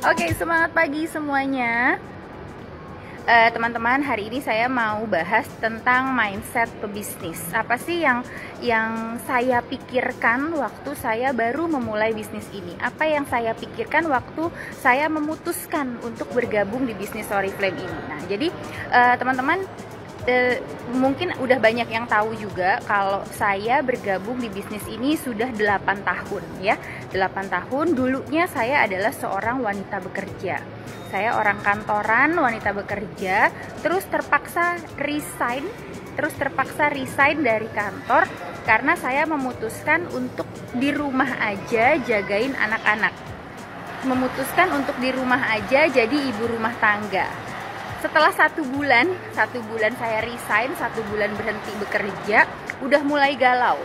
Oke, semangat pagi semuanya. Teman-teman, hari ini saya mau bahas tentang mindset pebisnis. Apa sih yang saya pikirkan waktu saya baru memulai bisnis ini? Apa yang saya pikirkan waktu saya memutuskan untuk bergabung di bisnis Oriflame ini? Nah, jadi teman-teman, mungkin udah banyak yang tahu juga kalau saya bergabung di bisnis ini sudah 8 tahun ya. 8 tahun. Dulunya saya adalah seorang wanita bekerja. Saya orang kantoran, wanita bekerja, terus terpaksa resign dari kantor karena saya memutuskan untuk di rumah aja jagain anak-anak. Memutuskan untuk di rumah aja jadi ibu rumah tangga. Setelah satu bulan saya resign, 1 bulan berhenti bekerja, udah mulai galau.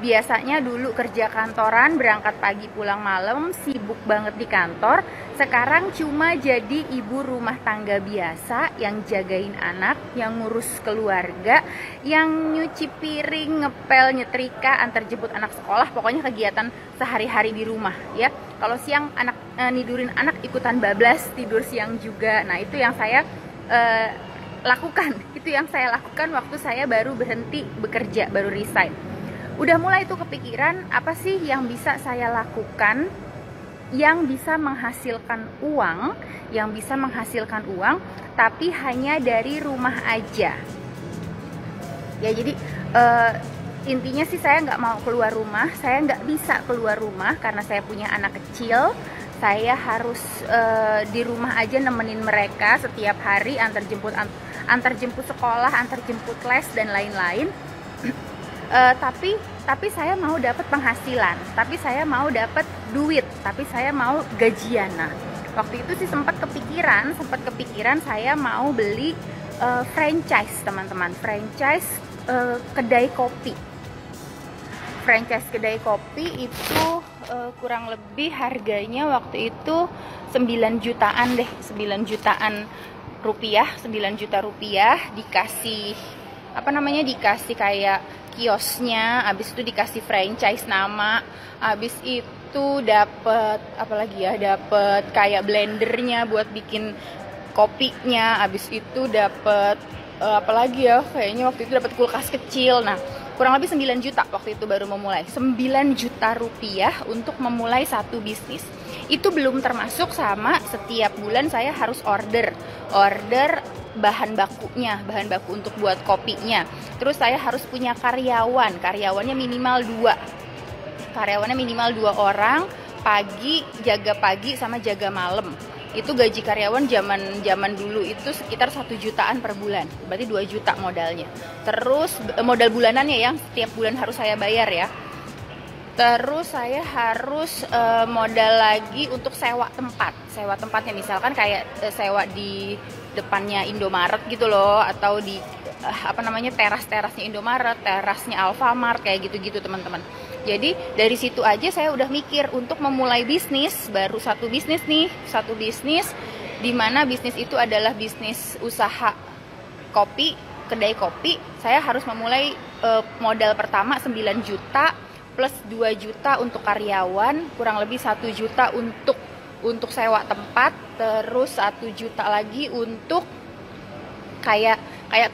Biasanya dulu kerja kantoran, berangkat pagi pulang malam, sibuk banget di kantor. Sekarang cuma jadi ibu rumah tangga biasa yang jagain anak, yang ngurus keluarga, yang nyuci piring, ngepel, nyetrika, antar jemput anak sekolah, pokoknya kegiatan sehari-hari di rumah ya. Kalau siang nidurin anak, ikutan bablas, tidur siang juga. Nah, itu yang saya lakukan. Itu yang saya lakukan waktu saya baru berhenti bekerja, baru resign. Udah mulai tuh kepikiran, apa sih yang bisa saya lakukan yang bisa menghasilkan uang, tapi hanya dari rumah aja. Ya, jadi intinya sih saya nggak mau keluar rumah, saya nggak bisa keluar rumah karena saya punya anak kecil. Saya harus di rumah aja nemenin mereka setiap hari, antar jemput sekolah, antar jemput les dan lain-lain. Tapi saya mau dapat penghasilan, tapi saya mau dapat duit, tapi saya mau gajian. Nah, waktu itu sih sempat kepikiran saya mau beli franchise, teman-teman, franchise kedai kopi. Franchise kedai kopi itu kurang lebih harganya waktu itu 9 jutaan deh, 9 jutaan rupiah, 9 juta rupiah, dikasih dikasih kayak kiosnya, habis itu dikasih franchise nama, habis itu dapet dapet kayak blendernya buat bikin kopinya, habis itu dapet kayaknya waktu itu dapet kulkas kecil. Nah, kurang lebih 9 juta waktu itu baru memulai. 9 juta rupiah untuk memulai satu bisnis. Itu belum termasuk sama setiap bulan saya harus order bahan baku untuk buat kopinya. Terus saya harus punya karyawannya minimal 2 orang, jaga pagi sama jaga malam. Itu gaji karyawan zaman dulu itu sekitar 1 jutaan per bulan, berarti 2 juta modalnya. Terus modal bulanannya yang setiap bulan harus saya bayar ya. Terus saya harus modal lagi untuk sewa tempatnya, misalkan kayak sewa di depannya Indomaret gitu loh, atau di terasnya Indomaret, terasnya Alfamart, kayak gitu-gitu teman-teman. Jadi dari situ aja saya udah mikir untuk memulai bisnis, baru satu bisnis di mana bisnis itu adalah bisnis usaha kopi, kedai kopi. Saya harus memulai modal pertama 9 juta plus 2 juta untuk karyawan, kurang lebih 1 juta untuk sewa tempat, terus 1 juta lagi untuk kayak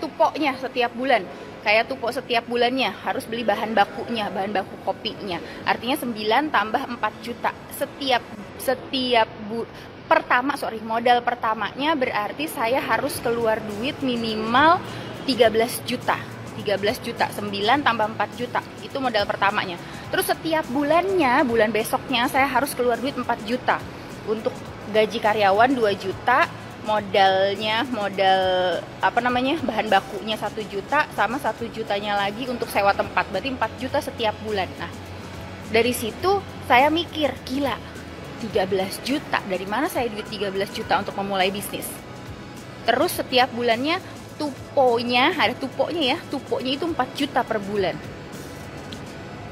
tupoknya setiap bulan. Kayak tupok setiap bulannya harus beli bahan baku kopinya. Artinya 9 tambah 4 juta modal pertamanya berarti saya harus keluar duit minimal 13 juta. 9 tambah 4 juta itu modal pertamanya. Terus setiap bulan besoknya saya harus keluar duit 4 juta untuk gaji karyawan, 2 juta, modal bahan bakunya 1 juta, sama 1 jutanya lagi untuk sewa tempat, berarti 4 juta setiap bulan. Nah, dari situ saya mikir, gila, 13 juta, dari mana saya duit 13 juta untuk memulai bisnis? Terus setiap bulannya tupoknya itu 4 juta per bulan.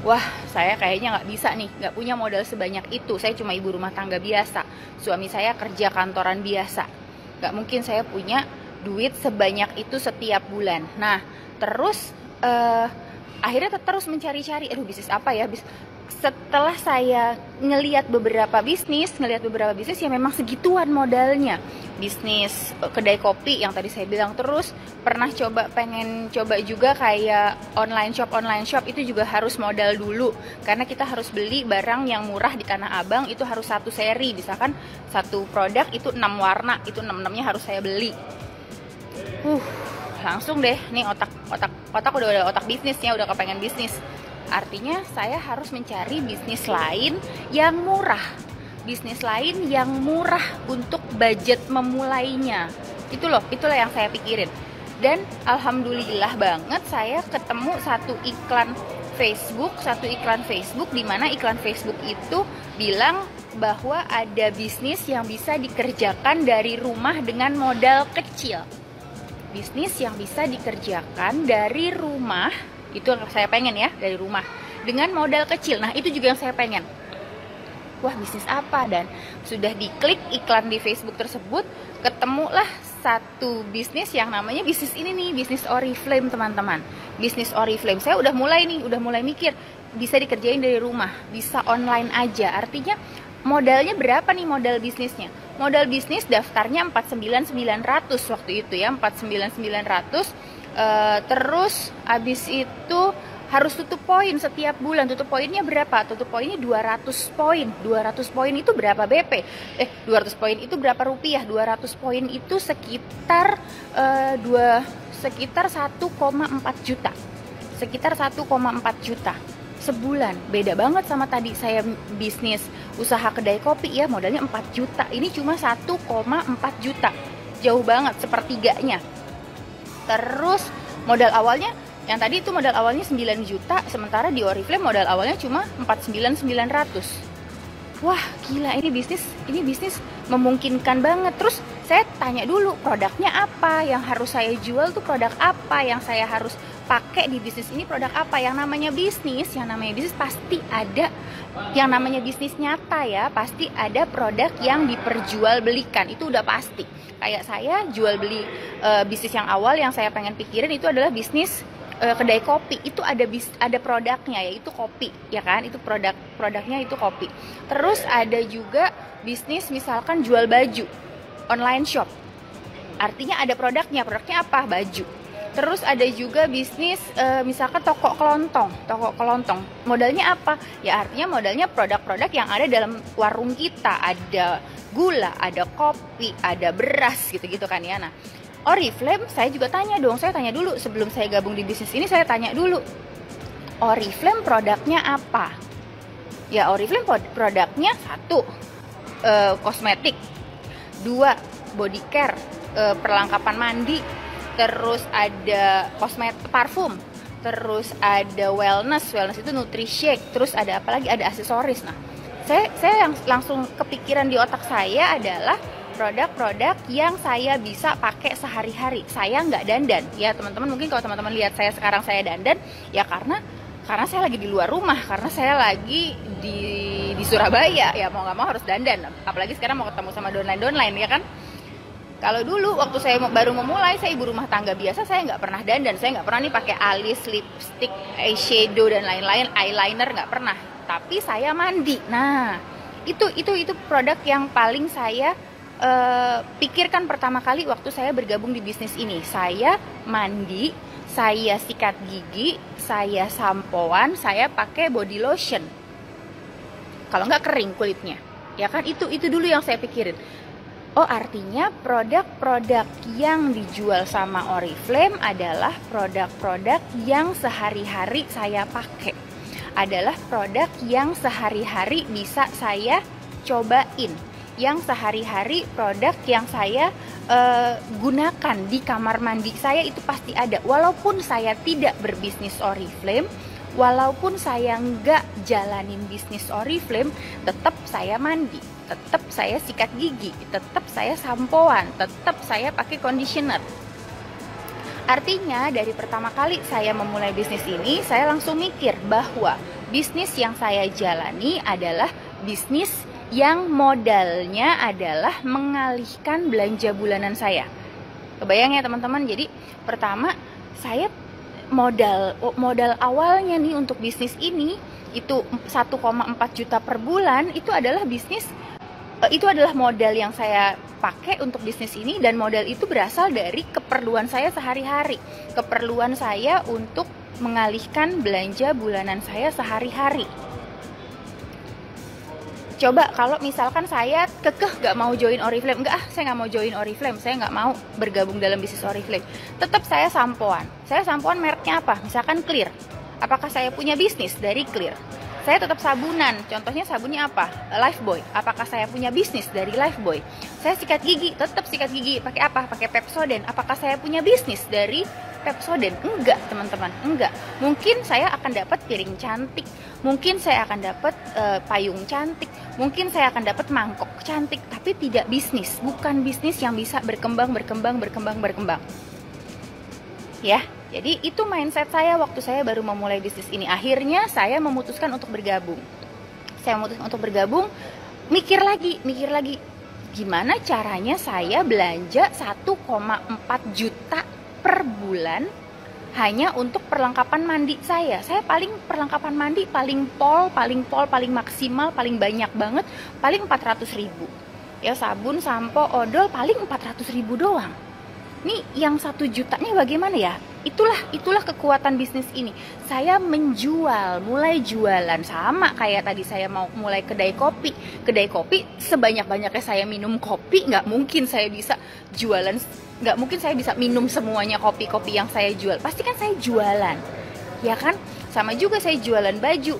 Wah, saya kayaknya nggak bisa nih, nggak punya modal sebanyak itu. Saya cuma ibu rumah tangga biasa, suami saya kerja kantoran biasa, nggak mungkin saya punya duit sebanyak itu setiap bulan. Nah, terus akhirnya terus mencari-cari, bisnis apa ya, setelah saya ngelihat beberapa bisnis yang memang segituan modalnya. Bisnis kedai kopi yang tadi saya bilang, terus pengen coba juga kayak online shop itu juga harus modal dulu, karena kita harus beli barang yang murah di Tanah Abang itu harus satu seri, misalkan satu produk itu 6 warna, itu 6-6-nya harus saya beli. Langsung deh nih otak udah ada otak bisnisnya, udah kepengen bisnis. Artinya saya harus mencari bisnis lain yang murah untuk budget memulainya. Itulah yang saya pikirin. Dan alhamdulillah banget saya ketemu satu iklan Facebook di mana iklan Facebook itu bilang bahwa ada bisnis yang bisa dikerjakan dari rumah dengan modal kecil. Bisnis yang bisa dikerjakan dari rumah, itu yang saya pengen ya, dari rumah dengan modal kecil. Nah itu juga yang saya pengen. Wah, bisnis apa? Dan sudah diklik iklan di Facebook tersebut, ketemulah satu bisnis yang namanya bisnis ini nih, bisnis Oriflame teman-teman. Bisnis Oriflame, saya udah mulai mikir, bisa dikerjain dari rumah, bisa online aja. Artinya modalnya berapa nih modal bisnisnya? Modal bisnis daftarnya 49.900 waktu itu ya, 49.900. Terus abis itu harus tutup poin setiap bulan. Tutup poinnya berapa? Tutup poinnya 200 poin. 200 poin itu berapa BP? 200 poin itu berapa rupiah? 200 poin itu sekitar 1,4 juta. Sekitar 1,4 juta sebulan. Beda banget sama tadi saya bisnis usaha kedai kopi ya, modalnya 4 juta. Ini cuma 1,4 juta. Jauh banget, sepertiganya. Terus modal awalnya, yang tadi itu modal awalnya 9 juta, sementara di Oriflame modal awalnya cuma 49.900. Wah, gila, ini bisnis memungkinkan banget. Terus saya tanya dulu, produknya apa yang harus saya jual tuh, produk apa yang saya harus pakai di bisnis ini, produk apa. Yang namanya bisnis pasti ada, yang namanya bisnis nyata ya, pasti ada produk yang diperjualbelikan, itu udah pasti. Kayak saya jual beli bisnis yang awal yang saya pengen pikirin itu adalah bisnis kedai kopi. Itu ada produknya, yaitu kopi ya kan, itu produknya itu kopi. Terus ada juga bisnis misalkan jual baju online shop, artinya ada produknya apa? Baju. Terus ada juga bisnis misalkan toko kelontong. Modalnya apa? Ya artinya modalnya produk-produk yang ada dalam warung kita. Ada gula, ada kopi, ada beras gitu-gitu kan ya. Nah, Oriflame saya juga tanya dulu sebelum saya gabung di bisnis ini, saya tanya dulu. Oriflame produknya apa? Ya Oriflame produknya 1 kosmetik, 2 body care, perlengkapan mandi, terus ada parfum, terus ada wellness itu Nutri-Shake, terus ada apa lagi, ada aksesoris. Nah, saya yang langsung kepikiran di otak saya adalah produk-produk yang saya bisa pakai sehari-hari. Saya nggak dandan ya teman-teman. Mungkin kalau teman-teman lihat saya sekarang saya dandan ya karena saya lagi di luar rumah, karena saya lagi di Surabaya ya, mau nggak mau harus dandan. Apalagi sekarang mau ketemu sama downline ya kan. Kalau dulu waktu saya baru memulai, saya ibu rumah tangga biasa, saya nggak pernah dandan, saya nggak pernah nih pakai alis, lipstick, eyeshadow dan lain-lain, eyeliner nggak pernah. Tapi saya mandi. Nah, itu produk yang paling saya pikirkan pertama kali waktu saya bergabung di bisnis ini. Saya mandi, saya sikat gigi, saya sampoan, saya pakai body lotion. Kalau nggak kering kulitnya, ya kan? Itu dulu yang saya pikirin. Oh, artinya produk-produk yang dijual sama Oriflame adalah produk-produk yang sehari-hari saya pakai. Adalah produk yang sehari-hari bisa saya cobain. Yang sehari-hari produk yang saya gunakan di kamar mandi saya itu pasti ada. Walaupun saya tidak berbisnis Oriflame, walaupun saya nggak jalanin bisnis Oriflame, tetap saya mandi, tetap saya sikat gigi, tetap saya sampoan, tetap saya pakai conditioner. Artinya dari pertama kali saya memulai bisnis ini, saya langsung mikir bahwa bisnis yang saya jalani adalah bisnis yang modalnya adalah mengalihkan belanja bulanan saya. Kebayang ya teman-teman? Jadi pertama saya modal awalnya nih untuk bisnis ini itu 1,4 juta per bulan, itu adalah bisnis, itu adalah modal yang saya pakai untuk bisnis ini, dan modal itu berasal dari keperluan saya sehari-hari, keperluan saya untuk mengalihkan belanja bulanan saya sehari-hari. Coba kalau misalkan saya kekeh gak mau join Oriflame, saya gak mau join Oriflame, saya gak mau bergabung dalam bisnis Oriflame, tetap saya sampoan. Saya sampoan mereknya apa? Misalkan Clear. Apakah saya punya bisnis dari Clear? Saya tetap sabunan, contohnya sabunnya apa? Lifebuoy. Apakah saya punya bisnis dari Lifebuoy? Saya sikat gigi, tetap sikat gigi. Pakai apa? Pakai Pepsodent. Apakah saya punya bisnis dari Pepsodent? Enggak, teman-teman, enggak. Mungkin saya akan dapat piring cantik, mungkin saya akan dapat payung cantik, mungkin saya akan dapat mangkok cantik, tapi tidak bisnis, bukan bisnis yang bisa berkembang. Ya, jadi itu mindset saya waktu saya baru memulai bisnis ini. Akhirnya saya memutuskan untuk bergabung. Mikir lagi, gimana caranya saya belanja 1,4 juta per bulan hanya untuk perlengkapan mandi saya. Saya perlengkapan mandi paling maksimal, paling banyak banget, paling 400.000. Ya, sabun, sampo, odol paling 400.000 doang. Nih yang 1 jutanya bagaimana ya? Itulah kekuatan bisnis ini. Saya mulai jualan, sama kayak tadi saya mau mulai kedai kopi. Kedai kopi sebanyak-banyaknya saya minum kopi, nggak mungkin saya bisa jualan, nggak mungkin saya bisa minum semuanya kopi-kopi yang saya jual. Pasti kan saya jualan, ya kan? Sama juga saya jualan baju,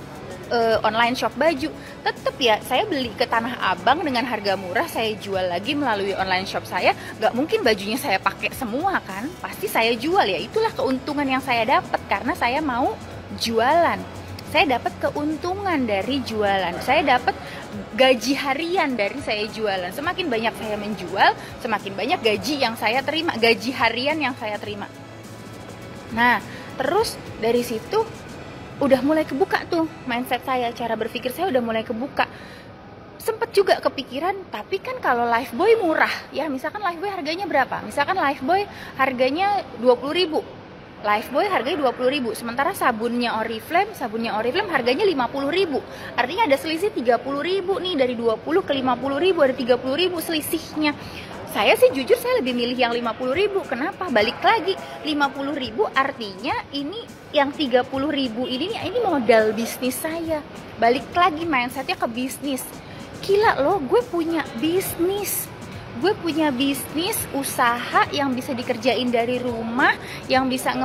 online shop baju, tetap ya saya beli ke Tanah Abang dengan harga murah, saya jual lagi melalui online shop saya. Gak mungkin bajunya saya pakai semua kan, pasti saya jual. Ya itulah keuntungan yang saya dapat karena saya mau jualan. Saya dapat keuntungan dari jualan, saya dapat gaji harian dari saya jualan. Semakin banyak saya menjual, semakin banyak gaji harian yang saya terima. Nah, terus dari situ udah mulai kebuka tuh mindset saya, cara berpikir saya udah mulai kebuka. Sempet juga kepikiran, tapi kan kalau Lifebuoy murah, ya misalkan Lifebuoy harganya berapa? Misalkan Lifebuoy harganya 20.000, Lifebuoy harganya 20.000, sementara sabunnya Oriflame harganya 50.000. Artinya ada selisih 30.000 nih, dari 20 ke 50.000 ada 30.000 selisihnya. Saya sih jujur saya lebih milih yang 50.000. Kenapa? Balik lagi, 50.000 artinya ini yang 30.000 ini modal bisnis saya. Balik lagi mindsetnya ke bisnis. Gila loh, gue punya bisnis usaha yang bisa dikerjain dari rumah, yang bisa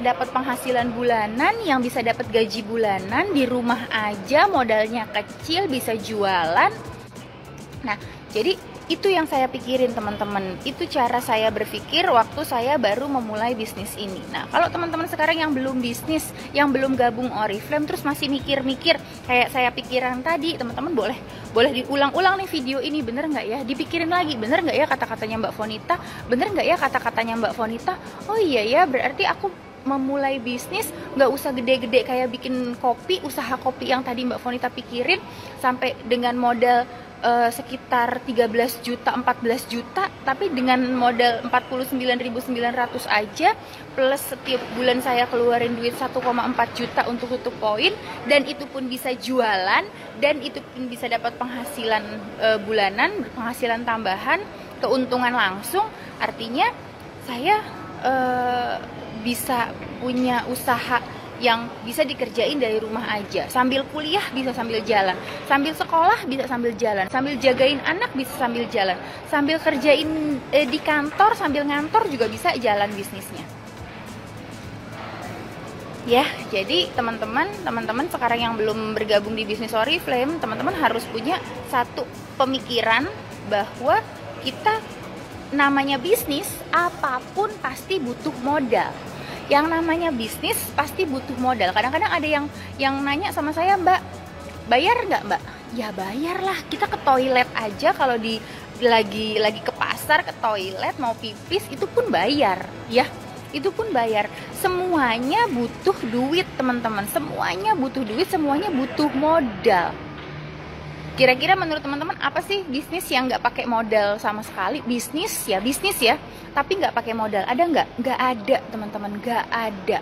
dapat penghasilan bulanan, yang bisa dapat gaji bulanan di rumah aja, modalnya kecil, bisa jualan. Nah, jadi itu yang saya pikirin, teman-teman. Itu cara saya berpikir waktu saya baru memulai bisnis ini. Nah, kalau teman-teman sekarang yang belum bisnis, yang belum gabung Oriflame, terus masih mikir-mikir kayak saya pikiran tadi, teman-teman boleh diulang-ulang nih video ini, bener nggak ya? Dipikirin lagi, bener nggak ya kata-katanya Mbak Fonita? Bener nggak ya kata-katanya Mbak Fonita? Oh iya ya, berarti aku memulai bisnis nggak usah gede-gede kayak bikin kopi, usaha kopi yang tadi Mbak Fonita pikirin, sampai dengan modal sekitar 13 juta, 14 juta, tapi dengan modal 49.900 aja, plus setiap bulan saya keluarin duit 1,4 juta untuk tutup poin, dan itu pun bisa jualan, dan itu pun bisa dapat penghasilan bulanan, penghasilan tambahan, keuntungan langsung. Artinya saya bisa punya usaha yang bisa dikerjain dari rumah aja, sambil kuliah bisa sambil jalan, sambil sekolah bisa sambil jalan, sambil jagain anak bisa sambil jalan, sambil kerjain di kantor, sambil ngantor juga bisa jalan bisnisnya. Ya, jadi teman-teman sekarang yang belum bergabung di bisnis Oriflame, teman-teman harus punya satu pemikiran bahwa kita namanya bisnis, apapun pasti butuh modal. Yang namanya bisnis pasti butuh modal. Kadang-kadang ada yang nanya sama saya, Mbak, bayar nggak Mbak? Ya bayar lah. Kita ke toilet aja kalau lagi ke pasar, ke toilet mau pipis itu pun bayar, ya. Itu pun bayar. Semuanya butuh duit, teman-teman. Semuanya butuh duit, semuanya butuh modal. Kira-kira menurut teman-teman apa sih bisnis yang nggak pakai modal sama sekali? Bisnis ya, tapi nggak pakai modal. Ada nggak? Nggak ada, teman-teman, nggak ada.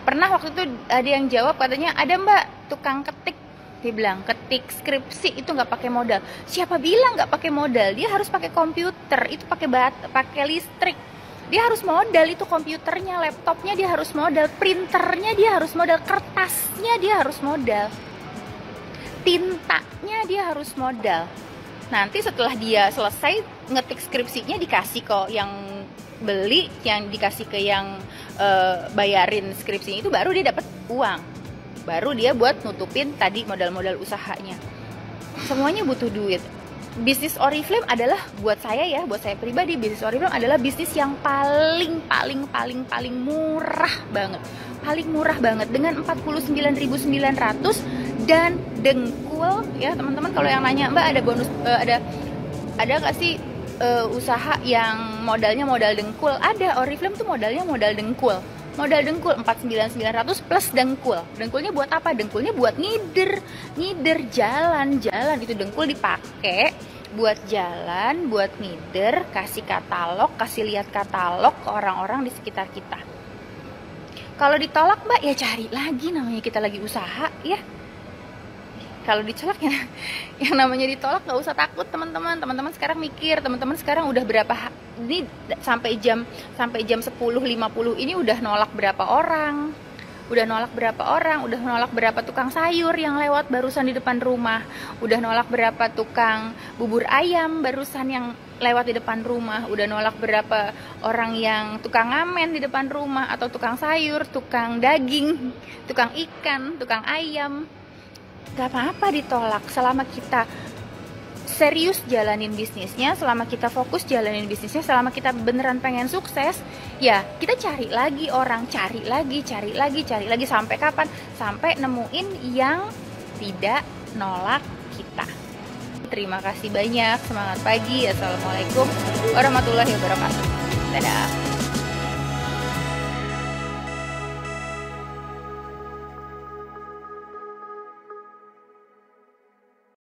Pernah waktu itu ada yang jawab, katanya ada mbak tukang ketik, dia bilang ketik skripsi itu nggak pakai modal. Siapa bilang nggak pakai modal? Dia harus pakai komputer, itu pakai listrik. Dia harus modal, itu komputernya, laptopnya dia harus modal, printernya dia harus modal, kertasnya dia harus modal, tintanya dia harus modal. Nanti setelah dia selesai ngetik skripsinya dikasih kok yang beli, yang dikasih ke yang bayarin skripsinya, itu baru dia dapat uang, baru dia buat nutupin tadi modal-modal usahanya. Semuanya butuh duit. Bisnis Oriflame adalah buat saya pribadi, bisnis Oriflame adalah bisnis yang paling murah banget dengan 49.900 dan dengkul ya teman-teman. Kalau yang nanya mbak ada bonus, ada nggak sih usaha yang modalnya modal dengkul? Ada. Oriflame tuh modalnya modal dengkul 49.900 plus dengkul. Dengkulnya buat apa? Dengkulnya buat ngider jalan. Itu dengkul dipakai buat jalan, buat ngider, kasih katalog, kasih lihat katalog ke orang-orang di sekitar kita. Kalau ditolak mbak ya cari lagi, namanya kita lagi usaha ya. Kalau ditolak ya yang namanya ditolak nggak usah takut teman-teman. Teman-teman sekarang mikir, teman-teman sekarang udah berapa ini sampai jam 10.50 ini udah nolak berapa orang? Udah nolak berapa tukang sayur yang lewat barusan di depan rumah? Udah nolak berapa tukang bubur ayam barusan yang lewat di depan rumah? Udah nolak berapa orang yang tukang ngamen di depan rumah, atau tukang sayur, tukang daging, tukang ikan, tukang ayam? Gak apa-apa ditolak selama kita serius jalanin bisnisnya, selama kita fokus jalanin bisnisnya, selama kita beneran pengen sukses, ya kita cari lagi orang, cari lagi sampai kapan? Sampai nemuin yang tidak nolak kita. Terima kasih banyak, semangat pagi, assalamualaikum warahmatullahi wabarakatuh. Dadah.